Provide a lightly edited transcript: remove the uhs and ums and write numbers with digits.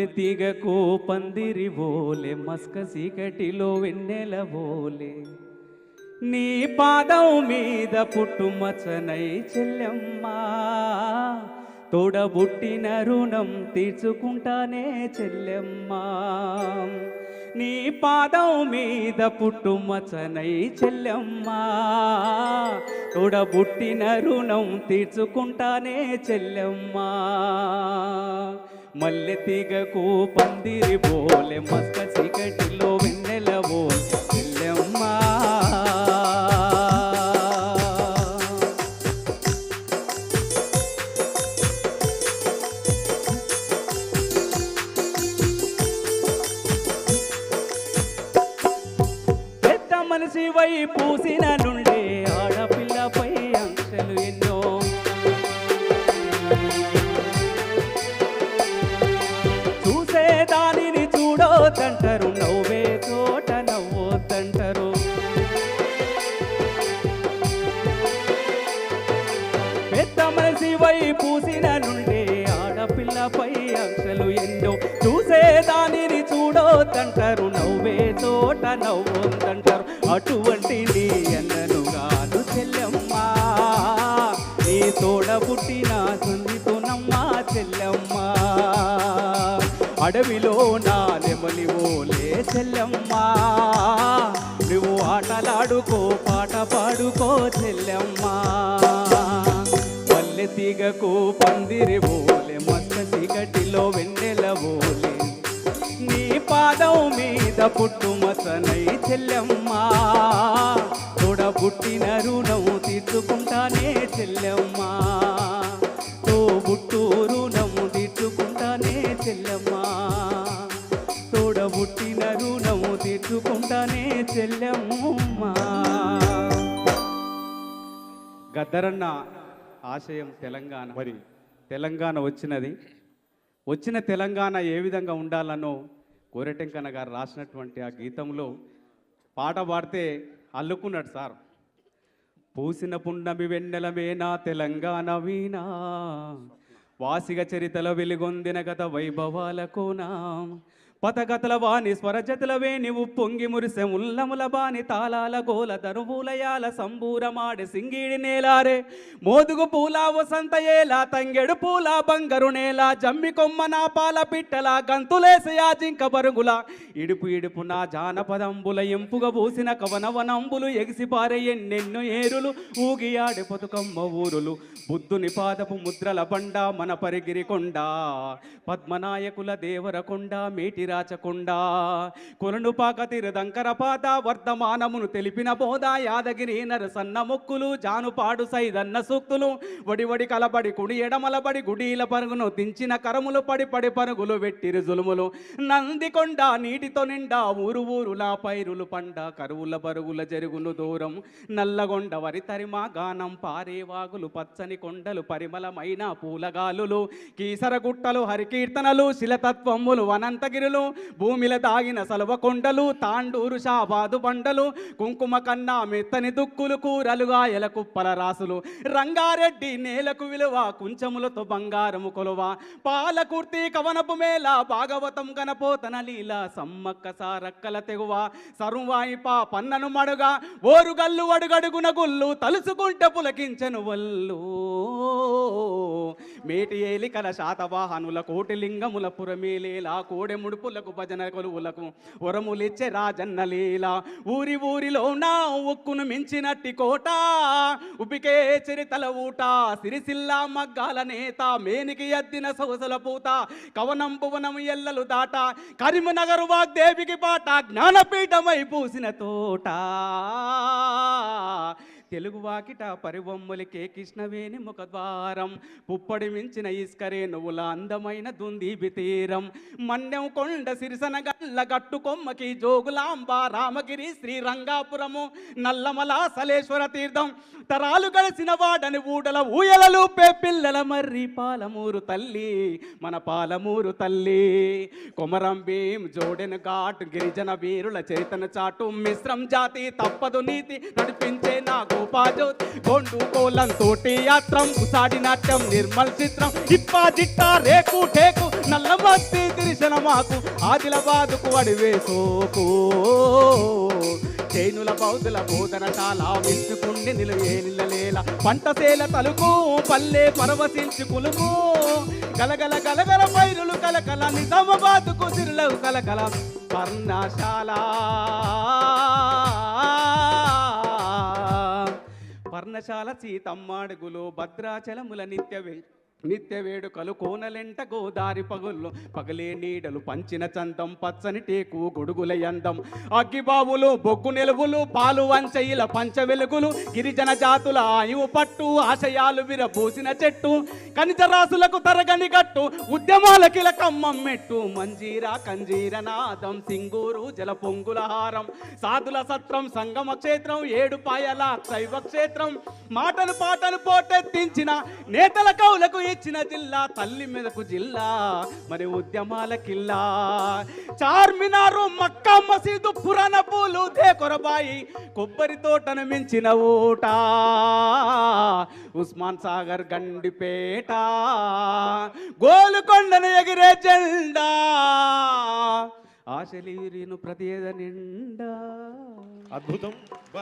మల్లె తీగకు పందిరి బోలే మస్క సీకటిలో వెన్నెల బోలే నీ పాదం మీద పుట్టుమచ్చనై చెల్లెమ్మా తోడబుట్టిన రుణం తీర్చుకుంటానే చెల్లెమ్మా నీ పాదం మీద పుట్టుమచ్చనై చెల్లెమ్మా తోడబుట్టిన రుణం తీర్చుకుంటానే చెల్లెమ్మా మల్లె తీగకు పందిరి బోలే మస్క చీకటిలో వెన్నెల బోలే చెల్లెమ్మా మనిషి వై పూసిన నుండే ఆడపిల్లపై ఆంక్షలు ఎన్నో చూసే దానిని చూడొద్దంటారు నవ్వే చోట నవ్వొద్దంటారు పెద్ద మనిషి వై పూసిన నుండే ఆడపిల్లపై ఆంక్షలు ఎన్నో చూసే దానిని చూడొద్దంటారు నవ్వే చోట నవ్వొద్దంటారు అటువంటి నీ అన్నను కాదు చెల్లెమ్మా నీ తోడ పుట్టిన సున్నితోనమ్మా చెల్లెమ్మా అడవిలో నా నెమలి ఓలే చెల్లెమ్మా నువ్వు ఆటలాడుకో పాట పాడుకో చెల్లెమ్మా మల్లె తీగకు పందిరి బోలే మస్క చీకటిలో వెన్నెల బోలే నీ పాదం మీద పుట్టుమసనై చెల్లెమ్మా తోడబుట్టిన రుణం తీర్చుకుంటానే చెల్లెమ్మా తోబుట్టు రుణం తీర్చుకుంటానే చెల్లెమ్మా తోడబుట్టిన రుణం తీర్చుకుంటానే చెల్లెమ్మా. గద్దరన్న ఆశయం తెలంగాణ. మరి తెలంగాణ వచ్చిన తెలంగాణ ఏ విధంగా ఉండాలనో కోరటెంకన్న గారు రాసినటువంటి ఆ గీతంలో పాట పాడితే అల్లుకున్నాడు సార్. పూసిన పున్నమి వెన్నెలమేనా తెలంగాణ వీణా వాసిగ చరితల వెలుగొందిన గత వైభవాలకోనా పతగతల వాణి స్వరజతుల వేణి ఉప్పొంగి మురిసె ఉల్లముల బాని తాళాల గోల దరువులయాల సంబూరమాడి సింగిడి నేలారే మోదుగు పూల వసంత ఏలా తంగెడు పూల బంగరు నేల జమ్మి కొమ్మ నా పాల పిట్టల గంతులేసే ఆ జింక బరుగుల ఇడుపు ఇడుపు నా జానపదంబుల ఎంపుగ పూసిన కవనవనంబులు ఎగిసిపారే ఎన్నెన్నో ఏరులు ఊగి ఆడి పొతుకమ్మ ఊరులు బుద్ధుని పాదపు ముద్రల బండ మన పరిగిరి కొండ పద్మనాయకుల దేవరకొండ మేటి రాచకొండ కొలను పాక తిరదంకర పాద వర్ధమానమును తెలిపిన బోధ యాదగిరి నరసన్న మొక్కులు జానుపాడు సైదన్న సూక్తులు వడివడి కలబడి కుడి ఎడమలబడి గుడీల పరుగును దించిన కరములు పడి పడి పరుగులు వెట్టిరి జులుములు నందికొండ నీటితో నిండా ఊరు ఊరులా పైరులు పండ కరువుల పరుగుల జరుగును దూరం నల్లగొండ వరి తరిమా గానం పారేవాగులు పచ్చని కొండలు పరిమళమైన పూలగాలులు కీసరగుట్టలు హరికీర్తనలు శిలతత్వములు అనంతగిరులు భూమిల దాగిన సలవ కొండలు తాండూరు షాబాదు బండలు కుంకుమ కన్నా మెత్తని దుక్కులు కూరలుగా ఎల కుప్పల రాసులు రంగారెడ్డి నేలకు విలువ కుంచములతో బంగారము కొలువ పాలకుర్తి కవనపు మేళ భాగవతం గణపోతన లీల సమ్మక్క సారక్కల తెగువ సరువాయిపా పన్నను మడుగా ఓరుగల్లు అడుగడుగున గుల్లు తలుసుకుంటే పులకించను వల్లు మేటి ఏలికల శాతవాహనుల కోటి లింగముల పురమేలేలా కోడె ముడుపులకు భజన కొలువులకు వరములిచ్చే రాజన్న లీల ఊరి ఊరిలో నా ఉక్కును మించినట్టి కోట ఉపికే చరితల ఊట సిరిసిల్ల మగ్గాల నేత మేనికి ఎద్దిన సొగసుల పూత కవనం భువనం ఎల్లలు దాట కరీంనగర్ వాగ్దేవికి పాట జ్ఞానపీఠమై పూసిన తోట తెలుగు వాకిట పరిబొమ్మలికే కృష్ణవేణి ముఖద్వారం పుప్పడి మించిన ఇస్కరే నువ్వుల అందమైన దుందీబి తీరం మన్యం కొండ సిరిసన గల్ల గట్టు కొమ్మకి జోగులాంబ రామగిరి శ్రీరంగాపురము నల్లమల సలేశ్వర తీర్థం తరాలు గడిసిన వాడని ఊడల ఊయలలు పిల్లల మర్రి పాలమూరు తల్లి మన పాలమూరు తల్లి కొమరం భీం జోడెను ఘాట్ గిరిజన వీరుల చరితను చాటు మిశ్రం జాతి తప్పదు నీతి నడిపించే నాకు రూపాజ్యోతి గోండు కోలం తోటి యాత్రం ఉసాడి నాట్యం నిర్మల్ చిత్రం ఇప్పా జిట్టా రేకు టేకు నల్ల మత్తి తిరిసిన మాకు ఆదిలాబాదుకు అడివేసోకు జైనుల బౌద్ధుల బోధనశాల విసుకుండి నిలువే నిల్లలేల పంటసేల తలుకు పల్లె పరవశించు కులుకు గలగల గలగల పైరులు కలకల నిజామాబాదుకు సిరులకు కలకల పర్ణశాల పర్ణశాల సీతమ్మాడుగులు భద్రాచలముల నిత్య వేడుకలు కోనలెంట గోదారి పగుళ్ళు పగలే నీడలు పంచిన చందం పచ్చని టేకు గొడుగుల యందం అగ్గిబావులు బొగ్గు నిలువులు పాలు వంచయిల పంచ వెలుగులు గిరిజన జాతుల ఆయువు పట్టు ఆశయాలు విరబూసిన చెట్టు ఖనిజరాశులకు తరగని గట్టు ఉద్యమాల కిలకమ్మం మెట్టు మంజీరా కంజీర నాదం సింగూరు జల పొంగుల హారం సాధుల సత్రం సంగమ క్షేత్రం ఏడు పాయల శైవ క్షేత్రం మాటలు పాటలు పోటెత్తించిన నేతల కౌలకు ఇచ్చిన జిల్లా తల్లి మెదకు జిల్లా మరి ఉద్యమాల కిల్లా చార్మినారు మక్కా మసీదు పురాణ పూలు దేకొరబాయి కొబ్బరి తోటను మించిన ఊట ఉస్మాన్ సాగర్ గండిపేట గోలుకొండను ఎగిరే జెండా ఆశలీరిను ప్రతిద నిండా అద్భుతం బా